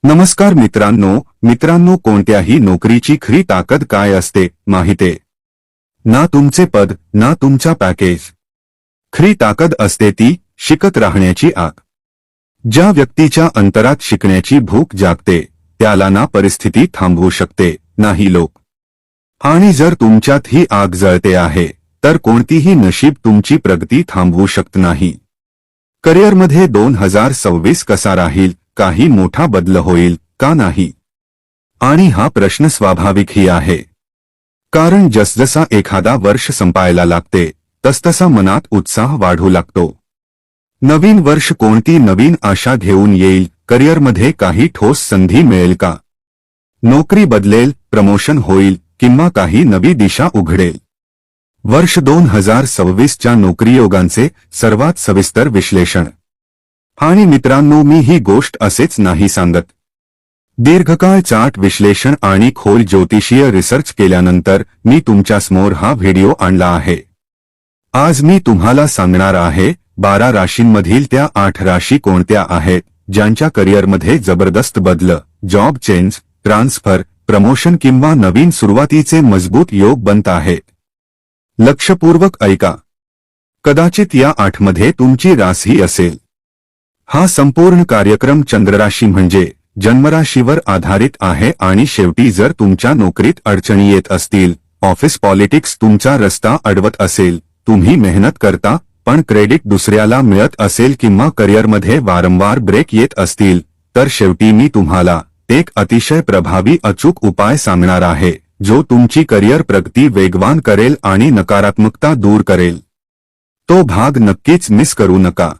नमस्कार मित्रांनो कोणत्याही नोकरीची खरी ताकद काय असते माहितीये? ना तुमचे पद ना तुमचा पॅकेज. खरी ताकद असते ती शिकत राहण्याची आग. ज्या व्यक्तीच्या अंतरात शिकण्याची भूक जागते त्याला ना परिस्थिती थांबवू शकते नाही लोक. आणि जर तुमच्यात ही आग जळते आहे तर कोणतीही नशीब तुमची प्रगती थांबवू शकत नाही. करिअरमध्ये 2026 कसा राहील? काही मोठा बदल होईल का नाही? आणि हा प्रश्न स्वाभाविकही आहे, कारण जसजसा एखादा वर्ष संपायला लागते तसतसा मनात उत्साह वाढू लागतो. नवीन वर्ष कोणती नवीन आशा घेऊन येईल? करिअरमध्ये काही ठोस संधी मिळेल का? नोकरी बदलेल, प्रमोशन होईल किंवा काही नवी दिशा उघडेल? वर्ष 2026 च्या नोकरीयोगांचे सर्वात सविस्तर विश्लेषण. आणि मित्रांनो, मी ही गोष्ट असेच नाही सांगत. दीर्घकाळ चार्ट विश्लेषण आणि खोल ज्योतिषीय रिसर्च केल्यानंतर मी तुमच्यासमोर हा व्हिडिओ आणला आहे. आज मी तुम्हाला सांगणार आहे 12 राशींमधील त्या 8 राशी कोणत्या आहेत ज्यांच्या करिअरमध्ये जबरदस्त बदल, जॉब चेंज, ट्रान्सफर, प्रमोशन किंवा नवीन सुरुवातीचे मजबूत योग बनत आहेत. लक्षपूर्वक ऐका. कदाचित या 8 मध्ये तुमची राशी असेल. हा संपूर्ण कार्यक्रम चंद्रराशी म्हणजे जन्मराशीवर आधारित आहे आणि शेवटी जर तुमच्या नोकरीत अडचणी येत असतील, ऑफिस पॉलिटिक्स तुमचा रस्ता अडवत असेल, तुम्ही मेहनत करता पण क्रेडिट दुसऱ्याला मिळत असेल किंवा करिअरमध्ये वारंवार ब्रेक येत असतील, तर शेवटी मी तुम्हाला एक अतिशय प्रभावी अचूक उपाय सांगणार आहे जो तुमची करिअर प्रगती वेगवान करेल आणि नकारात्मकता दूर करेल. तो भाग नक्कीच मिस करू नका.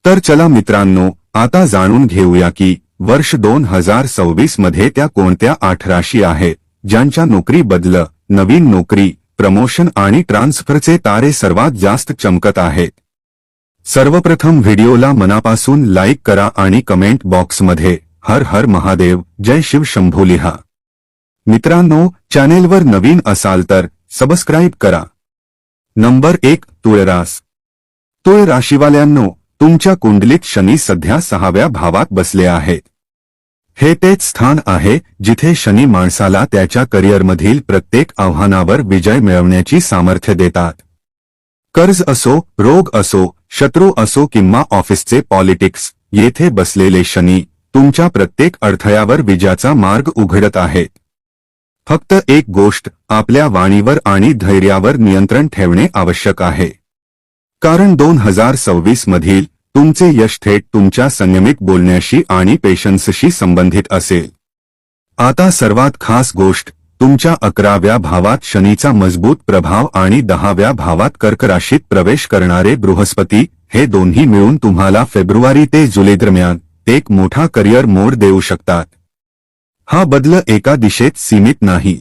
तर चला मित्रांनो, आता जाणून घेऊया की वर्ष 2026 मध्ये त्या कोणत्या 8 राशी आहेत ज्यांच्या नोकरी बदल, नवीन नोकरी, प्रमोशन आणि ट्रान्सफरचे तारे सर्वात जास्त चमकत आहेत. सर्वप्रथम व्हिडिओला मनापासून लाईक करा आणि कमेंट बॉक्समध्ये हर हर महादेव, जय शिव शंभू लिहा. मित्रांनो, चॅनेलवर नवीन असाल तर सबस्क्राईब करा. नंबर 1, तुळ रास. तुळ राशीवाल्यांनो, तुमच्या कुंडलीत शनी सध्या 6व्या भावात बसले आहेत. हे तेच स्थान आहे जिथे शनी माणसाला त्याच्या करिअरमधील प्रत्येक आव्हानावर विजय मिळवण्याची सामर्थ्य देतात. कर्ज असो, रोग असो, शत्रू असो किंवा ऑफिसचे पॉलिटिक्स, येथे बसलेले शनी तुमच्या प्रत्येक अडथळ्यावर विजयाचा मार्ग उघडत आहेत. फक्त एक गोष्ट, आपल्या वाणीवर आणि धैर्यावर नियंत्रण ठेवणे आवश्यक आहे. कारण 2026 मधील तुमचे यश थेट तुमच्या संयमित बोलण्याशी आणि पेशन्सशी संबंधित असेल. आता सर्वात खास गोष्ट, तुमच्या 11व्या भावात शनीचा मजबूत प्रभाव आणि 10व्या भावात कर्क राशीत प्रवेश करणारे बृहस्पती, हे दोन्ही मिळून तुम्हाला फेब्रुवारी ते जुलै दरम्यान एक मोठा करिअर मोड देऊ शकतात. हा बदल एका दिशेत सीमित नाही.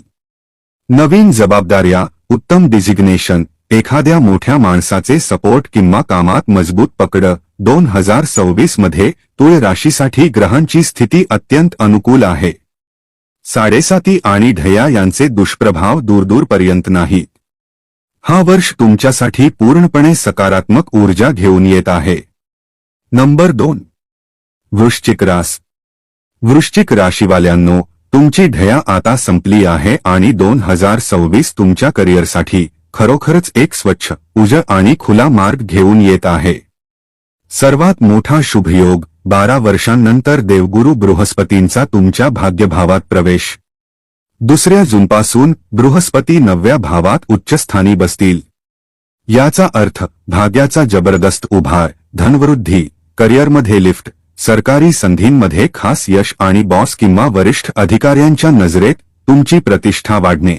नवीन जबाबदाऱ्या, उत्तम डिझिग्नेशन, एखाद्या मोठ्या माणसाचे सपोर्ट किंवा कामात मजबूत पकड. 2026 मध्ये तुळ राशीसाठी ग्रहांची स्थिती अत्यंत अनुकूल आहे. 7.5 आणि ढया यांचे दुष्प्रभाव दूरपर्यंत नाहीत. हा वर्ष तुमच्यासाठी पूर्णपणे सकारात्मक ऊर्जा घेऊन येत आहे. नंबर 2, वृश्चिक रास. वृश्चिक राशीवाल्यांनो, तुमची ढया आता संपली आहे आणि 2026 तुमच्या करिअरसाठी खरोखरच एक स्वच्छ, उजळ आणि खुला मार्ग घेऊन येत आहे. सर्वात मोठा शुभयोग, 12 वर्षांनंतर देवगुरु बृहस्पतींचा तुमच्या भाग्यभावात प्रवेश. 2 जूनपासून बृहस्पती 9व्या भावात उच्चस्थानी बसतील. याचा अर्थ भाग्याचा जबरदस्त उभार, धनवृद्धी, करिअरमध्ये लिफ्ट, सरकारी संधींमध्ये खास यश आणि बॉस किंवा वरिष्ठ अधिकाऱ्यांच्या नजरेत तुमची प्रतिष्ठा वाढणे.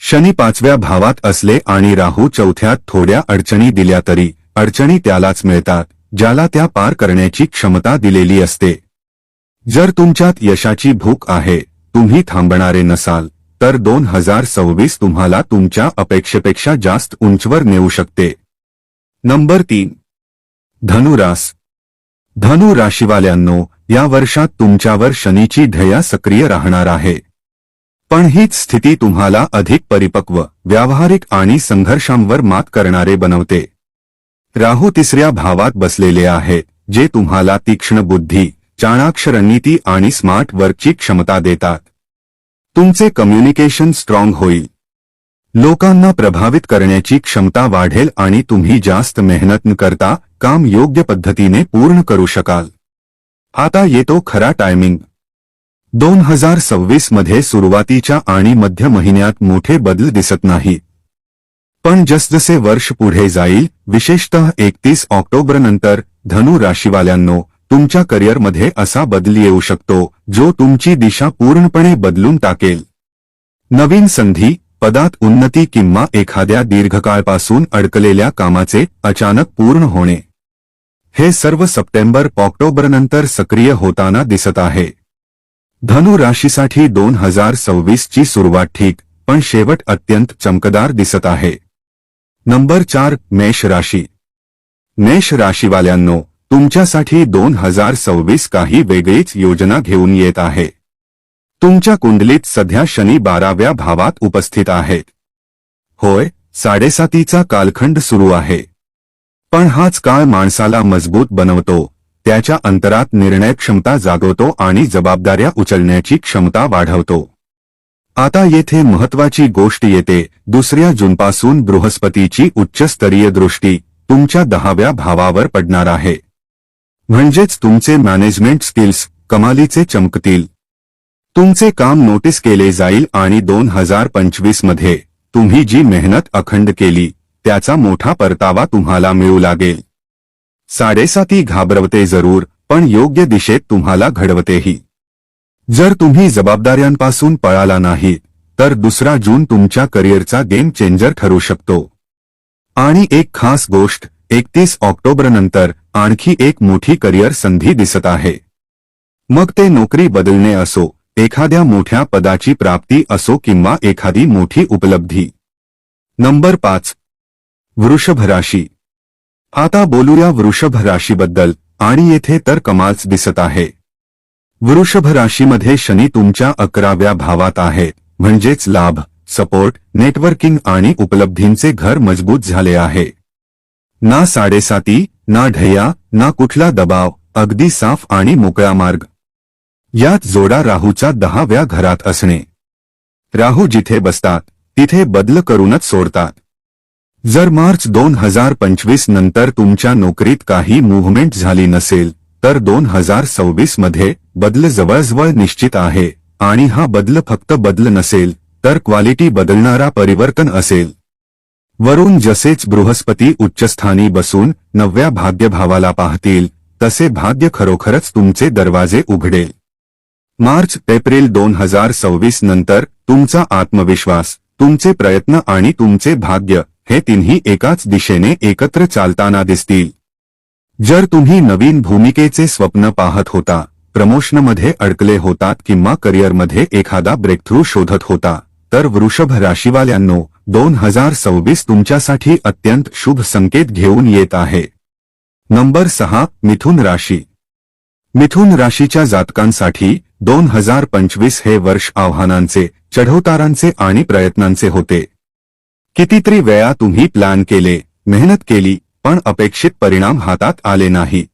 शनी 5व्या भावात असले आणि राहू 4थ्यात थोड्या अडचणी दिल्या तरी अडचणी त्यालाच मिळतात ज्याला त्या पार करण्याची क्षमता दिलेली असते. जर तुमच्यात यशाची भूक आहे, तुम्ही थांबणारे नसाल, तर 2026 तुम्हाला तुमच्या अपेक्षेपेक्षा जास्त उंचवर नेऊ शकते. नंबर 3, धनु रास. धनु राशीवाल्यांनो, या वर्षात तुमच्यावर शनीची ढया सक्रिय राहणार आहे. पण हीच स्थिती तुम्हाला अधिक परिपक्व, व्यावहारिक आणि संघर्षांवर मात करणारे बनवते. राहू 3ऱ्या भावात बसलेले आहेत, जे तुम्हाला तीक्ष्ण बुद्धी, चाणाक्ष रणनीती आणि स्मार्ट वर्कची क्षमता देतात. तुमचे कम्युनिकेशन स्ट्रॉंग होईल. लोकांना प्रभावित करण्याची क्षमता वाढेल आणि तुम्ही जास्त मेहनत न करता काम योग्य पद्धतीने पूर्ण करू शकाल. आता येतो खरा टायमिंग. 2026 मध्ये सुरुवातीच्या आणि मध्य महिन्यात मोठे बदल दिसत नाहीत. पण जसजसे वर्ष पुढे जाईल, विशेषतः 31 ऑक्टोबरनंतर धनु राशीवाल्यांनो, तुमच्या करिअरमध्ये असा बदल येऊ शकतो जो तुमची दिशा पूर्णपणे बदलून टाकेल. नवीन संधी, पदात उन्नती किंवा एखाद्या दीर्घकाळपासून अडकलेल्या कामाचे अचानक पूर्ण होणे, हे सर्व सप्टेंबर-ऑक्टोबरनंतर सक्रिय होताना दिसत आहे. धनु राशीसाठी 2026 ची सुरुवात ठीक, पण शेवट अत्यंत चमकदार दिसत आहे. नंबर 4, मेष राशी. मेष राशीवाल्यांनो, तुमच्यासाठी 2026 काही वेगळीच योजना घेऊन येत आहे. तुमच्या कुंडलीत सध्या शनी 12व्या भावात उपस्थित आहेत. होय, 7.5चा कालखंड सुरू आहे. पण हाच काळ माणसाला मजबूत बनवतो, त्याच्या अंतरात निर्णय क्षमता जागवतो आणि जबाबदाऱ्या उचलण्याची क्षमता वाढवतो. आता येथे महत्वाची गोष्ट येते. 2 जूनपासून बृहस्पतीची उच्चस्तरीय दृष्टी तुमच्या 10व्या भावावर पडणार आहे. म्हणजेच तुमचे मॅनेजमेंट स्किल्स कमालीचे चमकतील. तुमचे काम नोटीस केले जाईल आणि 2025 मध्ये तुम्ही जी मेहनत अखंड केली त्याचा मोठा परतावा तुम्हाला मिळू लागेल. 7.5 घाबरवते जरूर, पण योग्य दिशेत तुम्हाला घडवतेही. जर तुम्ही जबाबदाऱ्यांपासून पळाला नाही तर 2 जून तुमच्या करिअरचा गेम चेंजर ठरू शकतो. आणि एक खास गोष्ट, 31 ऑक्टोबरनंतर आणखी एक मोठी करिअर संधी दिसत आहे. मग ते नोकरी बदलणे असो, एखाद्या मोठ्या पदाची प्राप्ती असो किंवा एखादी मोठी उपलब्धी. नंबर 5, वृषभ राशी. आता बोलूया वृषभ राशीबद्दल, आणि येथे तर कमालच दिसत आहे. वृषभ राशीमध्ये शनी तुमच्या 11व्या भावात आहे, म्हणजेच लाभ, सपोर्ट, नेटवर्किंग आणि उपलब्धींचे घर मजबूत झाले आहे. ना 7.5, ना ढैया, ना कुठला दबाव, अगदी साफ आणि मोकळा मार्ग. यात जोडा राहूच्या 10व्या घरात असणे. राहू जिथे बसतात तिथे बदल करूनच सोडतात. जर मार्च 2025 नंतर तुमच्या नोकरीत काही मूव्हमेंट झाली नसेल तर 2026 मध्ये बदल जवळजवळ निश्चित आहे. आणि हा बदल फक्त बदल नसेल तर क्वालिटी बदलणारा परिवर्तन असेल. वरून जसेच बृहस्पती उच्चस्थानी बसून 9व्या भाग्यभावाला पाहतील तसे भाग्य खरोखरच तुमचे दरवाजे उघडेल. मार्च-एप्रिल 2026 नंतर तुमचा आत्मविश्वास, तुमचे प्रयत्न आणि तुमचे भाग्य हे तिन्ही एकाच दिशेने एकत्र चालताना दिसतील. जर तुम्ही नवीन भूमिकेचे स्वप्न पाहत होता, प्रमोशनमध्ये अडकले होतात किंवा करिअरमध्ये एखादा ब्रेकथ्रू शोधत होता, तर वृषभ राशीवाल्यांनो, 2026 तुमच्यासाठी अत्यंत शुभ संकेत घेऊन येत आहे. नंबर 6, मिथुन राशी. मिथुन राशीच्या जातकांसाठी 2025 हे वर्ष आव्हानांचे, चढउतारांचे आणि प्रयत्नांचे होते. कितीतरी वेळा तुम्ही प्लॅन केले, मेहनत केली, पण अपेक्षित परिणाम हातात आले नाहीत.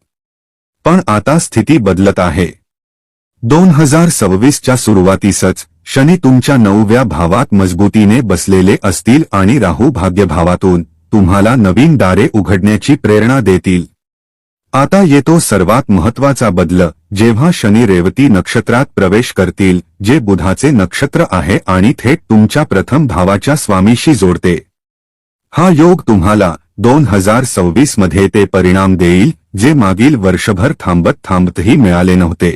पण आता स्थिती बदलत आहे. 2026च्या सुरुवातीसच शनी तुमच्या 9व्या भावात मजबूतीने बसलेले असतील आणि राहू भाग्यभावातून तुम्हाला नवीन दारे उघडण्याची प्रेरणा देतील. आता येतो सर्वात महत्त्वाचा बदल, जेव्हा शनी रेवती नक्षत्रात प्रवेश करतील, जे बुधाचे नक्षत्र आहे आणि थेट तुमच्या प्रथम भावाच्या स्वामीशी जोडते. हा योग तुम्हाला 2026 मध्ये ते परिणाम देईल जे मागील वर्षभर थांबतही मिळाले नव्हते.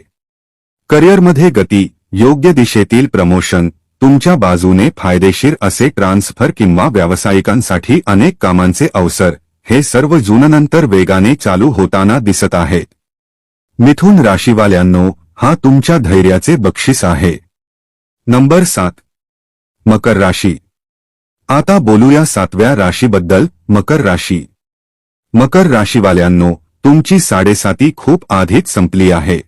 करिअरमध्ये गती, योग्य दिशेतील प्रमोशन, तुमच्या बाजूने फायदेशीर असे ट्रान्सफर किंवा व्यावसायिकांसाठी अनेक कामांचे अवसर, हे सर्व जूननंतर वेगाने चालू होताना दिसत आहेत. मिथुन राशीवाल्यांनो, हा तुमच्या धैर्याचे बक्षीस आहे. नंबर 7, मकर राशी. आता बोलूया 7व्या राशीबद्दल, मकर राशी. मकर राशीवाल्यांनो, तुमची 7.5 खूप आधीच संपली आहे.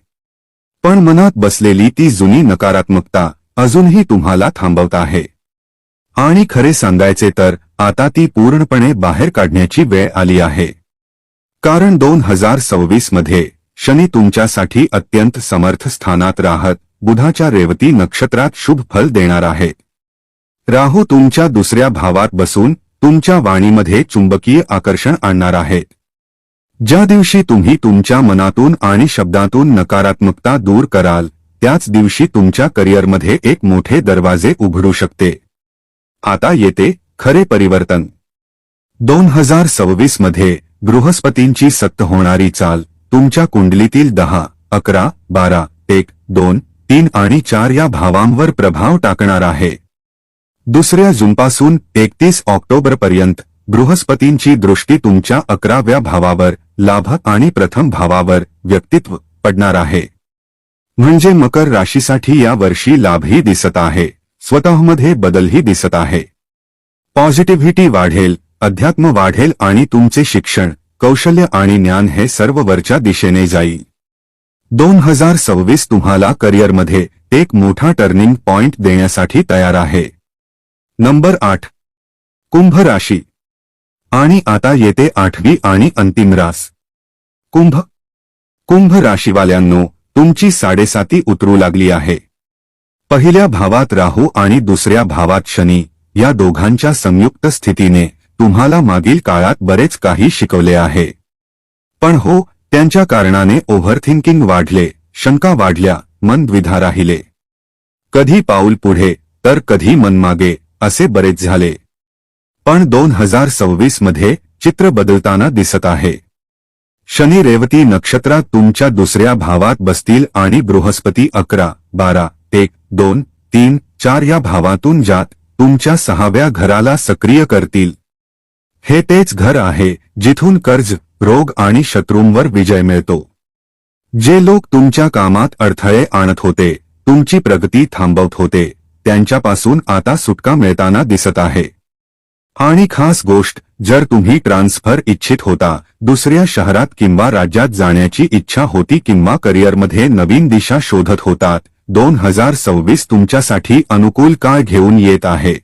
पण मनात बसलेली ती जुनी नकारात्मकता अजूनही तुम्हाला थांबवत आहे. आणि खरे सांगायचे तर आता ती पूर्णपणे बाहेर काढण्याची वेळ आली आहे. कारण 2026 मध्ये शनी तुमच्यासाठी अत्यंत समर्थ स्थानात राहत बुधाच्या रेवती नक्षत्रात शुभ फल देणार आहे. राहू तुमच्या दुसऱ्या भावात बसून तुमच्या वाणीमध्ये चुंबकीय आकर्षण आणणार आहे. ज्या दिवशी तुम्ही तुमच्या मनातून आणि शब्दातून नकारात्मकता दूर कराल त्याच दिवशी तुमच्या करिअरमध्ये एक मोठे दरवाजे उघडू शकते. आता येते खरे परिवर्तन. 2026 मध्ये बृहस्पतींची सत्त होणारी चाल तुमच्या कुंडलीतील 10, 11, 12, 1, 2, 3 आणि 4 या भावांवर प्रभाव टाकणार आहे. 2 जूनपासून 31 ऑक्टोबरपर्यंत बृहस्पतींची दृष्टी तुमच्या 11व्या भावावर लाभ आणि प्रथम भावावर व्यक्तित्व पडणार आहे. म्हणजे मकर राशीसाठी या वर्षी लाभही दिसत आहे, स्वतःमध्ये बदलही दिसत आहे. पॉझिटिव्हिटी वाढेल, अध्यात्म वाढेल आणि तुमचे शिक्षण, कौशल्य आणि ज्ञान हे सर्व वरच्या दिशेने जाईल. 2026 तुम्हाला करिअरमध्ये एक मोठा टर्निंग पॉइंट देण्यासाठी तयार आहे. नंबर 8. कुंभ राशी. आणि आता येते 8वी आणि अंतिम रास कुंभ. कुंभ राशीवाल्यांनो, तुमची 7.5 उतरू लागली आहे. पहिल्या भावात राहू आणि दुसऱ्या भावात शनी या दोघांच्या संयुक्त स्थितीने तुम्हाला मागील काळात बरेच काही शिकवले आहे. पण हो, त्यांच्या कारणाने ओव्हरथिंकिंग वाढले, शंका वाढल्या, मन द्विधा राहिले. कधी पाऊल पुढे तर कधी मन मागे असे बरेच झाले. पण 2026 मध्ये चित्र बदलताना दिसत आहे. शनी रेवती नक्षत्रात तुमच्या दुसऱ्या भावात बसतील आणि बृहस्पती 11, 12, 1, 2, 3, 4 या भावातून जात तुमच्या 6व्या घराला सक्रिय करतील. हे तेच घर आहे जिथून कर्ज, रोग आणि शत्रूंवर विजय मिळतो. जे लोक तुमच्या कामात अडथळे आणत होते, तुमची प्रगती थांबवत होते, त्यांच्यापासून आता सुटका मिळताना दिसत आहे. आणि खास गोष्ट, जर तुम्ही ट्रान्सफर इच्छित होता, दुसऱ्या शहरात किंवा राज्यात जाण्याची इच्छा होती किंवा करिअरमध्ये नवीन दिशा शोधत होतात, 2026 तुमच्यासाठी अनुकूल काळ घेऊन येत आहे.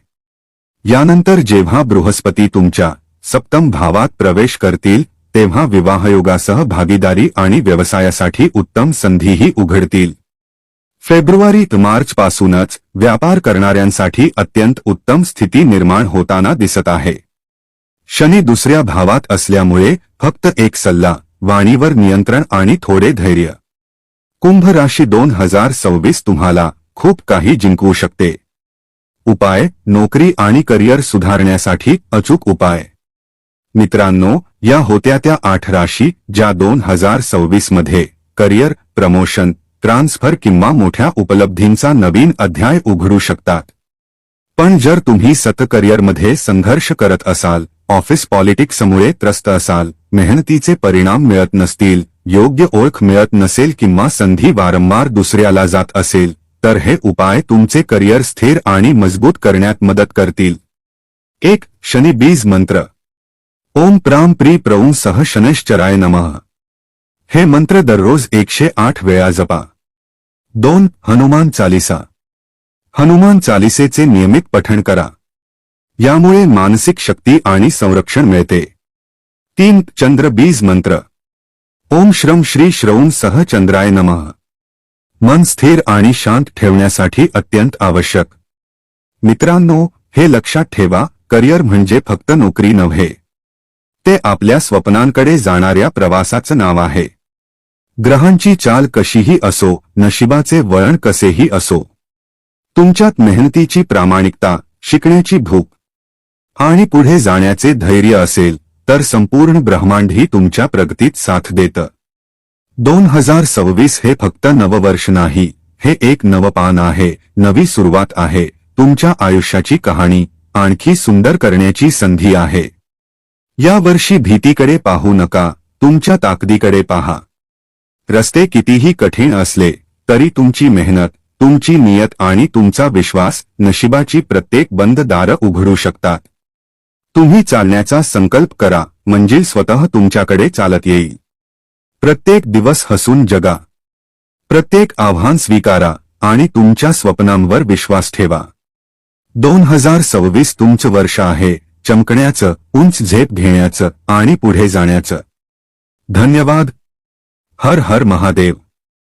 यानंतर जेव्हा बृहस्पती तुमच्या सप्तम भावात प्रवेश करतील तेव्हा विवाहयोगासह भागीदारी आणि व्यवसायासाठी उत्तम संधीही उघडतील. फेब्रुवारी ते मार्च पासूनच व्यापार करणाऱ्यांसाठी अत्यंत उत्तम स्थिती निर्माण होताना दिसत आहे. शनी दुसऱ्या भावात असल्यामुळे फक्त एक सल्ला, वाणीवर नियंत्रण आणि थोडे धैर्य. कुंभ राशी 2026 तुम्हाला खूप काही जिंकवू शकते. उपाय, नोकरी आणि करिअर सुधारण्यासाठी अचूक उपाय. मित्रांनो, या होत्या त्या 8 राशी ज्या 2026 मध्ये करिअर, प्रमोशन, ट्रान्सफर किंवा मोठ्या उपलब्धींचा नवीन अध्याय उघडू शकतात. पण जर तुम्ही करिअरमध्ये संघर्ष करत असाल, ऑफिस पॉलिटिक्समुळे त्रस्त असाल, मेहनतीचे परिणाम मिळत नसतील, योग्य ओळख मिळत नसेल किंवा संधी वारंवार दुसऱ्याला जात असेल, तर हे उपाय तुमचे करिअर स्थिर आणि मजबूत करण्यात मदत करतील. 1. शनी बीज मंत्र. ओम प्राम प्री प्रौं सह शनैश्चराय नमः. हे मंत्र दररोज 108 वेळा जपा. 2. हनुमान चालीसा. हनुमान चालीसेचे नियमित पठण करा. यामुळे मानसिक शक्ती आणि संरक्षण मिळते. 3. चंद्र बीज मंत्र. ओम श्रम श्री श्रौं सह चंद्राय नमः. मन स्थिर आणि शांत ठेवण्यासाठी अत्यंत आवश्यक. मित्रांनो, हे लक्षात ठेवा, करिअर म्हणजे फक्त नोकरी नव्हे. ते आपल्या स्वप्नांकडे जाणाऱ्या प्रवासाचं नाव आहे. ग्रहांची चाल कशीही असो, नशिबाचे वळण कसेही असो, तुमच्यात मेहनतीची प्रामाणिकता, शिकण्याची भूक आणि पुढे जाण्याचे धैर्य असेल तर संपूर्ण ब्रह्मांडही तुमच्या प्रगतीत साथ देतं. 2026 हे फक्त नववर्ष नाही, हे एक नवपान आहे, नवी सुरुवात आहे. तुमच्या आयुष्याची कहाणी आणखी सुंदर करण्याची संधी आहे. या वर्षी भीतीकडे पाहू नका, तुमच्या ताकदीकडे पहा. रस्ते कितीही कठीण असले तरी तुमची मेहनत, तुमची नियत आणि तुमचा विश्वास नशिबाची प्रत्येक बंद दारं उघडू शकतात. तुम्ही चालण्याचा संकल्प करा, मंजिल स्वतः तुमच्याकडे चालत येईल. प्रत्येक दिवस हसून जगा. प्रत्येक आव्हान स्वीकारा आणि तुमच्या स्वप्नांवर विश्वास ठेवा. 2026 तुमचं वर्ष आहे, चमकण्याचं, उंच झेप घेण्याचं आणि पुढे जाण्याचं. धन्यवाद. हर हर महादेव.